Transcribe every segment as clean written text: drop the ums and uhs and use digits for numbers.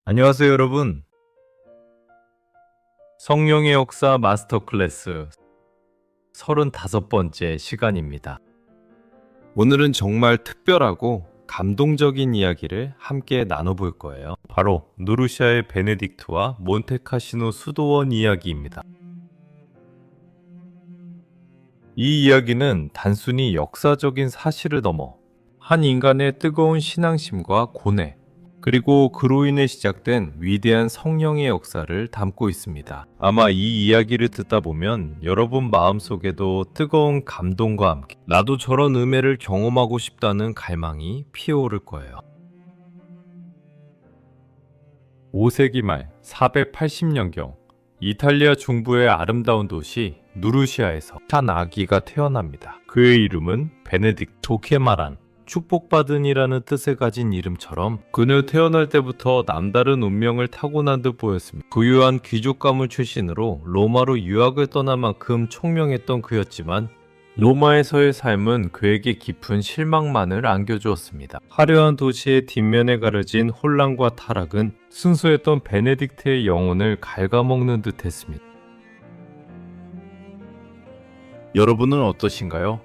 안녕하세요, 여러분. 성령의 역사 마스터 클래스 35번째 시간입니다. 오늘은 정말 특별하고 감동적인 이야기를 함께 나눠볼 거예요. 바로 누르시아의 베네딕트와 몬테카시노 수도원 이야기입니다. 이 이야기는 단순히 역사적인 사실을 넘어 한 인간의 뜨거운 신앙심과 고뇌, 그리고 그로 인해 시작된 위대한 성령의 역사를 담고 있습니다. 아마 이 이야기를 듣다 보면 여러분 마음속에도 뜨거운 감동과 함께 나도 저런 은혜를 경험하고 싶다는 갈망이 피어오를 거예요. 5세기 말 480년경 이탈리아 중부의 아름다운 도시 누르시아에서 한 아기가 태어납니다. 그의 이름은 베네딕 도케마란, 축복받은이라는 뜻을 가진 이름처럼 그는 태어날 때부터 남다른 운명을 타고난 듯 보였습니다. 부유한 귀족 가문 출신으로 로마로 유학을 떠날 만큼 총명했던 그였지만 로마에서의 삶은 그에게 깊은 실망만을 안겨주었습니다. 화려한 도시의 뒷면에 가려진 혼란과 타락은 순수했던 베네딕트의 영혼을 갉아먹는 듯 했습니다. 여러분은 어떠신가요?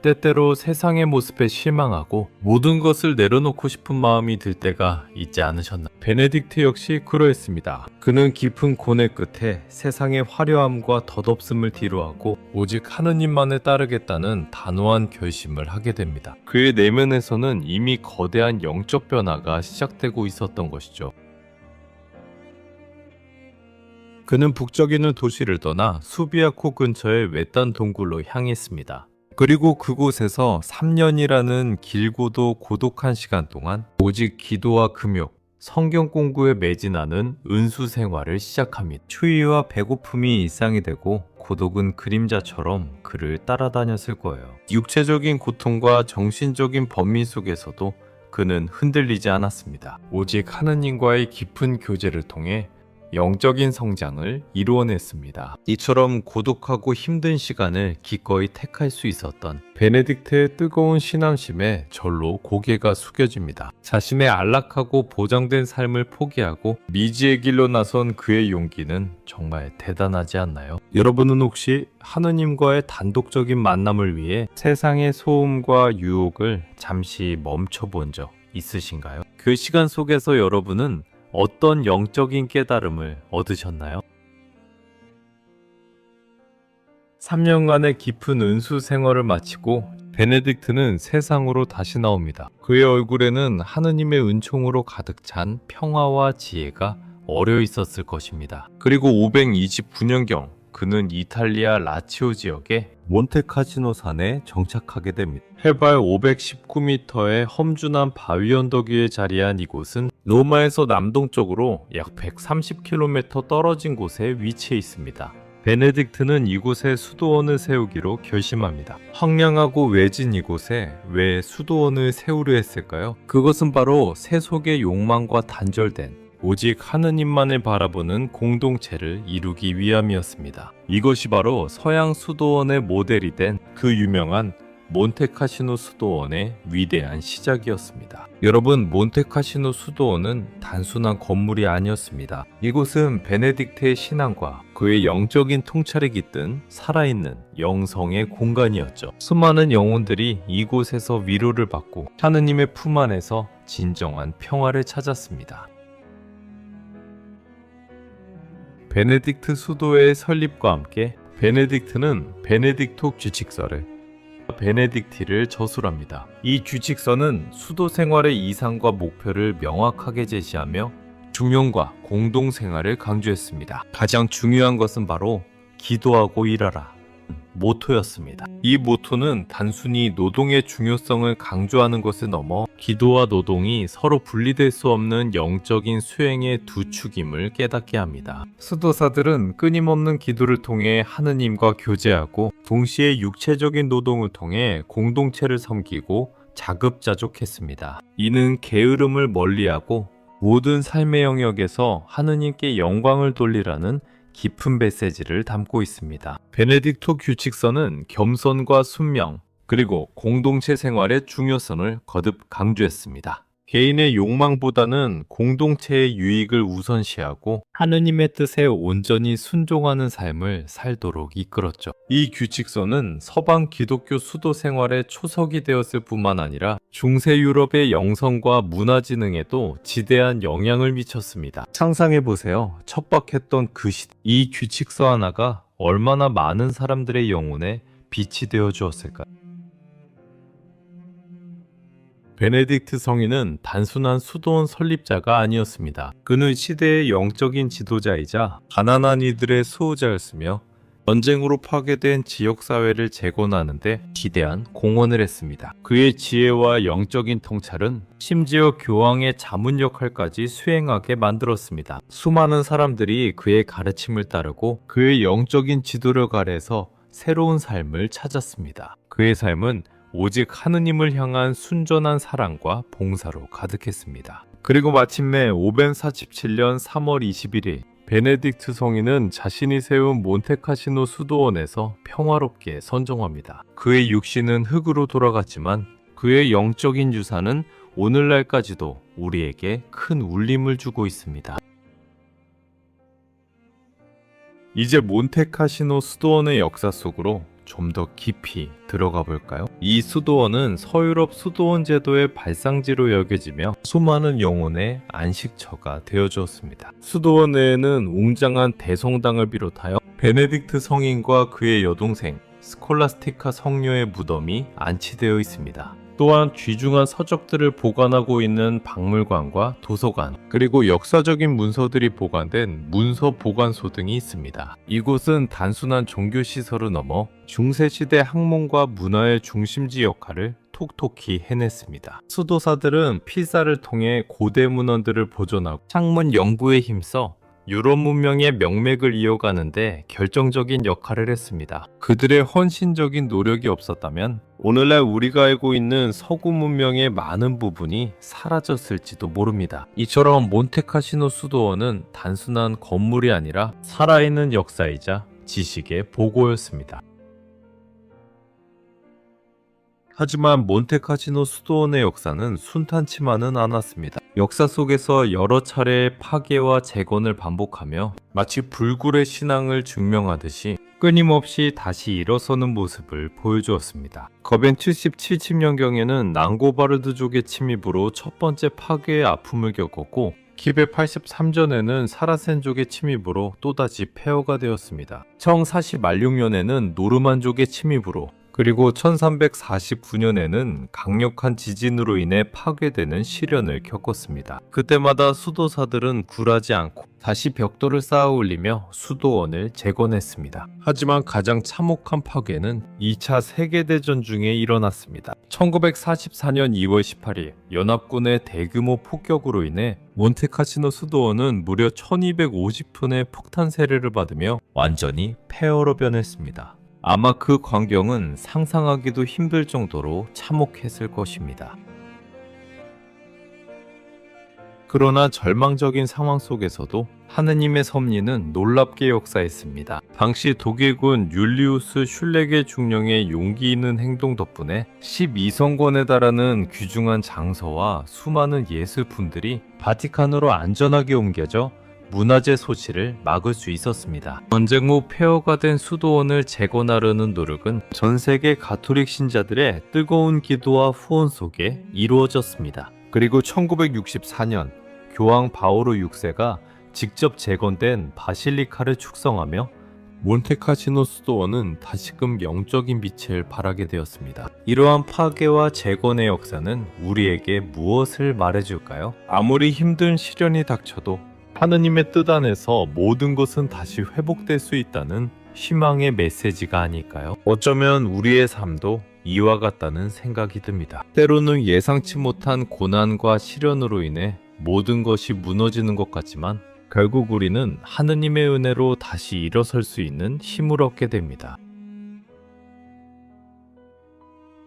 때때로 세상의 모습에 실망하고 모든 것을 내려놓고 싶은 마음이 들 때가 있지 않으셨나요? 베네딕트 역시 그러했습니다. 그는 깊은 고뇌 끝에 세상의 화려함과 덧없음을 뒤로하고 오직 하느님만을 따르겠다는 단호한 결심을 하게 됩니다. 그의 내면에서는 이미 거대한 영적 변화가 시작되고 있었던 것이죠. 그는 북적이는 도시를 떠나 수비아코 근처의 외딴 동굴로 향했습니다. 그리고 그곳에서 3년이라는 길고도 고독한 시간 동안 오직 기도와 금욕, 성경 공부에 매진하는 은수 생활을 시작합니다. 추위와 배고픔이 일상이 되고 고독은 그림자처럼 그를 따라다녔을 거예요. 육체적인 고통과 정신적인 번민 속에서도 그는 흔들리지 않았습니다. 오직 하느님과의 깊은 교제를 통해 영적인 성장을 이루어냈습니다. 이처럼 고독하고 힘든 시간을 기꺼이 택할 수 있었던 베네딕트의 뜨거운 신앙심에 절로 고개가 숙여집니다. 자신의 안락하고 보장된 삶을 포기하고 미지의 길로 나선 그의 용기는 정말 대단하지 않나요? 여러분은 혹시 하느님과의 단독적인 만남을 위해 세상의 소음과 유혹을 잠시 멈춰본 적 있으신가요? 그 시간 속에서 여러분은 어떤 영적인 깨달음을 얻으셨나요? 3년간의 깊은 은수 생활을 마치고 베네딕트는 세상으로 다시 나옵니다. 그의 얼굴에는 하느님의 은총으로 가득 찬 평화와 지혜가 어려 있었을 것입니다. 그리고 529년경 그는 이탈리아 라치오 지역의 몬테카시노 산에 정착하게 됩니다. 해발 519m의 험준한 바위 언덕 위에 자리한 이곳은 로마에서 남동쪽으로 약 130km 떨어진 곳에 위치해 있습니다. 베네딕트는 이곳에 수도원을 세우기로 결심합니다. 황량하고 외진 이곳에 왜 수도원을 세우려 했을까요? 그것은 바로 세속의 욕망과 단절된 오직 하느님만을 바라보는 공동체를 이루기 위함이었습니다. 이것이 바로 서양 수도원의 모델이 된 그 유명한 몬테카시노 수도원의 위대한 시작이었습니다. 여러분, 몬테카시노 수도원은 단순한 건물이 아니었습니다. 이곳은 베네딕트의 신앙과 그의 영적인 통찰이 깃든 살아있는 영성의 공간이었죠. 수많은 영혼들이 이곳에서 위로를 받고 하느님의 품 안에서 진정한 평화를 찾았습니다. 베네딕트 수도의 설립과 함께 베네딕트는 베네딕토 규칙서를 베네딕티를 저술합니다. 이 규칙서는 수도 생활의 이상과 목표를 명확하게 제시하며 중용과 공동생활을 강조했습니다. 가장 중요한 것은 바로 기도하고 일하라 모토였습니다. 이 모토는 단순히 노동의 중요성을 강조하는 것을 넘어 기도와 노동이 서로 분리될 수 없는 영적인 수행의 두 축임을 깨닫게 합니다. 수도사들은 끊임없는 기도를 통해 하느님과 교제하고 동시에 육체적인 노동을 통해 공동체를 섬기고 자급자족했습니다. 이는 게으름을 멀리하고 모든 삶의 영역에서 하느님께 영광을 돌리라는 깊은 메시지를 담고 있습니다. 베네딕토 규칙서는 겸손과 순명, 그리고 공동체 생활의 중요성을 거듭 강조했습니다. 개인의 욕망보다는 공동체의 유익을 우선시하고 하느님의 뜻에 온전히 순종하는 삶을 살도록 이끌었죠. 이 규칙서는 서방 기독교 수도 생활의 초석이 되었을 뿐만 아니라 중세 유럽의 영성과 문화 지능에도 지대한 영향을 미쳤습니다. 상상해보세요. 척박했던 그 시대. 이 규칙서 하나가 얼마나 많은 사람들의 영혼에 빛이 되어 주었을까요? 베네딕트 성인은 단순한 수도원 설립자가 아니었습니다. 그는 시대의 영적인 지도자이자 가난한 이들의 수호자였으며 전쟁으로 파괴된 지역사회를 재건하는 데 기대한 공헌을 했습니다. 그의 지혜와 영적인 통찰은 심지어 교황의 자문 역할까지 수행하게 만들었습니다. 수많은 사람들이 그의 가르침을 따르고 그의 영적인 지도력 아래서 새로운 삶을 찾았습니다. 그의 삶은 오직 하느님을 향한 순전한 사랑과 봉사로 가득했습니다. 그리고 마침내 547년 3월 21일 베네딕트 성인은 자신이 세운 몬테카시노 수도원에서 평화롭게 선종합니다. 그의 육신은 흙으로 돌아갔지만 그의 영적인 유산은 오늘날까지도 우리에게 큰 울림을 주고 있습니다. 이제 몬테카시노 수도원의 역사 속으로 좀 더 깊이 들어가 볼까요? 이 수도원은 서유럽 수도원 제도의 발상지로 여겨지며 수많은 영혼의 안식처가 되어주었습니다. 수도원 내에는 웅장한 대성당을 비롯하여 베네딕트 성인과 그의 여동생 스콜라스티카 성녀의 무덤이 안치되어 있습니다. 또한 귀중한 서적들을 보관하고 있는 박물관과 도서관, 그리고 역사적인 문서들이 보관된 문서 보관소 등이 있습니다. 이곳은 단순한 종교시설을 넘어 중세시대 학문과 문화의 중심지 역할을 톡톡히 해냈습니다. 수도사들은 필사를 통해 고대 문헌들을 보존하고 학문 연구에 힘써 유럽 문명의 명맥을 이어가는데 결정적인 역할을 했습니다. 그들의 헌신적인 노력이 없었다면 오늘날 우리가 알고 있는 서구 문명의 많은 부분이 사라졌을지도 모릅니다. 이처럼 몬테카시노 수도원은 단순한 건물이 아니라 살아있는 역사이자 지식의 보고였습니다. 하지만 몬테카시노 수도원의 역사는 순탄치만은 않았습니다. 역사 속에서 여러 차례의 파괴와 재건을 반복하며 마치 불굴의 신앙을 증명하듯이 끊임없이 다시 일어서는 모습을 보여주었습니다. 거벤 77층경에는 랑고바르드족의 침입으로 첫 번째 파괴의 아픔을 겪었고 키베 83전에는 사라센족의 침입으로 또다시 폐허가 되었습니다. 청 46년에는 노르만족의 침입으로 그리고 1349년에는 강력한 지진으로 인해 파괴되는 시련을 겪었습니다. 그때마다 수도사들은 굴하지 않고 다시 벽돌을 쌓아 올리며 수도원을 재건했습니다. 하지만 가장 참혹한 파괴는 2차 세계대전 중에 일어났습니다. 1944년 2월 18일 연합군의 대규모 폭격으로 인해 몬테카시노 수도원은 무려 1250톤의 폭탄 세례를 받으며 완전히 폐허로 변했습니다. 아마 그 광경은 상상하기도 힘들 정도로 참혹했을 것입니다. 그러나 절망적인 상황 속에서도 하느님의 섭리는 놀랍게 역사했습니다. 당시 독일군 율리우스 슐레게 중령의 용기 있는 행동 덕분에 12성권에 달하는 귀중한 장서와 수많은 예술품들이 바티칸으로 안전하게 옮겨져 문화재 소실을 막을 수 있었습니다. 전쟁 후 폐허가 된 수도원을 재건하려는 노력은 전 세계 가톨릭 신자들의 뜨거운 기도와 후원 속에 이루어졌습니다. 그리고 1964년 교황 바오로 6세가 직접 재건된 바실리카를 축성하며 몬테카시노 수도원은 다시금 영적인 빛을 발하게 되었습니다. 이러한 파괴와 재건의 역사는 우리에게 무엇을 말해줄까요? 아무리 힘든 시련이 닥쳐도 하느님의 뜻 안에서 모든 것은 다시 회복될 수 있다는 희망의 메시지가 아닐까요? 어쩌면 우리의 삶도 이와 같다는 생각이 듭니다. 때로는 예상치 못한 고난과 시련으로 인해 모든 것이 무너지는 것 같지만 결국 우리는 하느님의 은혜로 다시 일어설 수 있는 힘을 얻게 됩니다.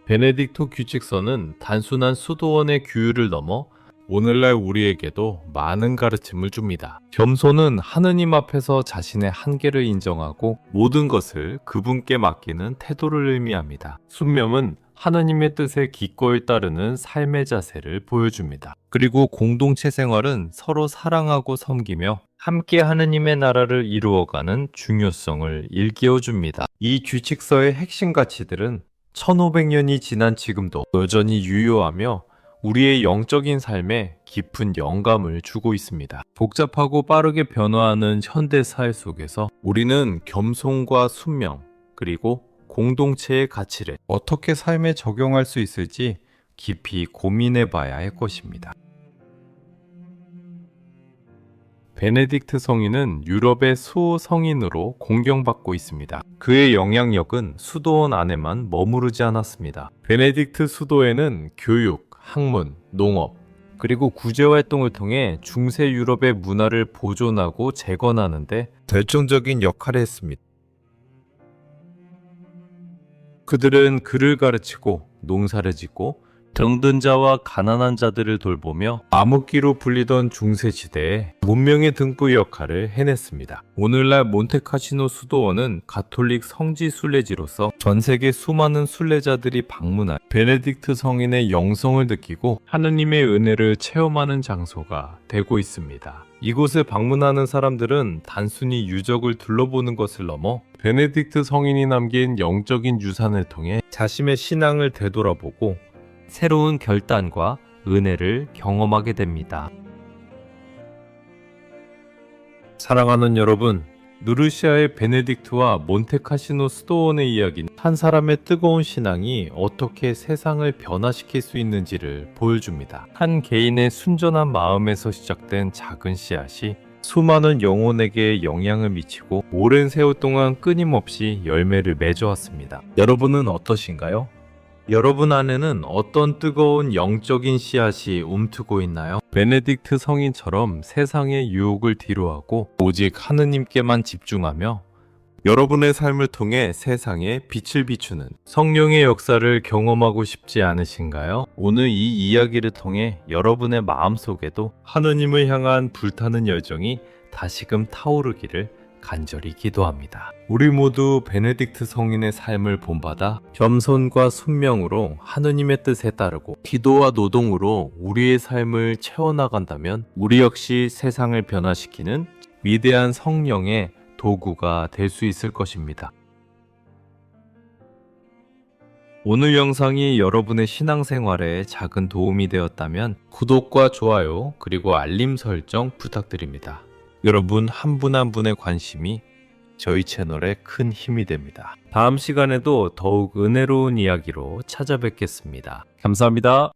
베네딕토 규칙서는 단순한 수도원의 규율을 넘어 오늘날 우리에게도 많은 가르침을 줍니다. 겸손은 하느님 앞에서 자신의 한계를 인정하고 모든 것을 그분께 맡기는 태도를 의미합니다. 순명은 하느님의 뜻에 기꺼이 따르는 삶의 자세를 보여줍니다. 그리고 공동체 생활은 서로 사랑하고 섬기며 함께 하느님의 나라를 이루어가는 중요성을 일깨워줍니다. 이 규칙서의 핵심 가치들은 1500년이 지난 지금도 여전히 유효하며 우리의 영적인 삶에 깊은 영감을 주고 있습니다. 복잡하고 빠르게 변화하는 현대 사회 속에서 우리는 겸손과 순명, 그리고 공동체의 가치를 어떻게 삶에 적용할 수 있을지 깊이 고민해 봐야 할 것입니다. 베네딕트 성인은 유럽의 수호 성인으로 공경받고 있습니다. 그의 영향력은 수도원 안에만 머무르지 않았습니다. 베네딕트 수도에는 교육, 학문, 농업, 그리고 구제활동을 통해 중세 유럽의 문화를 보존하고 재건하는 데 결정적인 역할을 했습니다. 그들은 글을 가르치고 농사를 짓고 병든 자와 가난한 자들을 돌보며 암흑기로 불리던 중세시대에 문명의 등불 역할을 해냈습니다. 오늘날 몬테카시노 수도원은 가톨릭 성지 순례지로서 전 세계 수많은 순례자들이 방문한 베네딕트 성인의 영성을 느끼고 하느님의 은혜를 체험하는 장소가 되고 있습니다. 이곳을 방문하는 사람들은 단순히 유적을 둘러보는 것을 넘어 베네딕트 성인이 남긴 영적인 유산을 통해 자신의 신앙을 되돌아보고 새로운 결단과 은혜를 경험하게 됩니다. 사랑하는 여러분, 누르시아의 베네딕트와 몬테카시노 수도원의 이야기는 한 사람의 뜨거운 신앙이 어떻게 세상을 변화시킬 수 있는지를 보여줍니다. 한 개인의 순전한 마음에서 시작된 작은 씨앗이 수많은 영혼에게 영향을 미치고 오랜 세월 동안 끊임없이 열매를 맺어왔습니다. 여러분은 어떠신가요? 여러분 안에는 어떤 뜨거운 영적인 씨앗이 움트고 있나요? 베네딕트 성인처럼 세상의 유혹을 뒤로하고 오직 하느님께만 집중하며 여러분의 삶을 통해 세상에 빛을 비추는 성령의 역사를 경험하고 싶지 않으신가요? 오늘 이 이야기를 통해 여러분의 마음속에도 하느님을 향한 불타는 열정이 다시금 타오르기를 간절히 기도합니다. 우리 모두 베네딕트 성인의 삶을 본받아 겸손과 순명으로 하느님의 뜻에 따르고 기도와 노동으로 우리의 삶을 채워나간다면 우리 역시 세상을 변화시키는 위대한 성령의 도구가 될 수 있을 것입니다. 오늘 영상이 여러분의 신앙생활에 작은 도움이 되었다면 구독과 좋아요 그리고 알림 설정 부탁드립니다. 여러분 한 분 한 분의 관심이 저희 채널에 큰 힘이 됩니다. 다음 시간에도 더욱 은혜로운 이야기로 찾아뵙겠습니다. 감사합니다.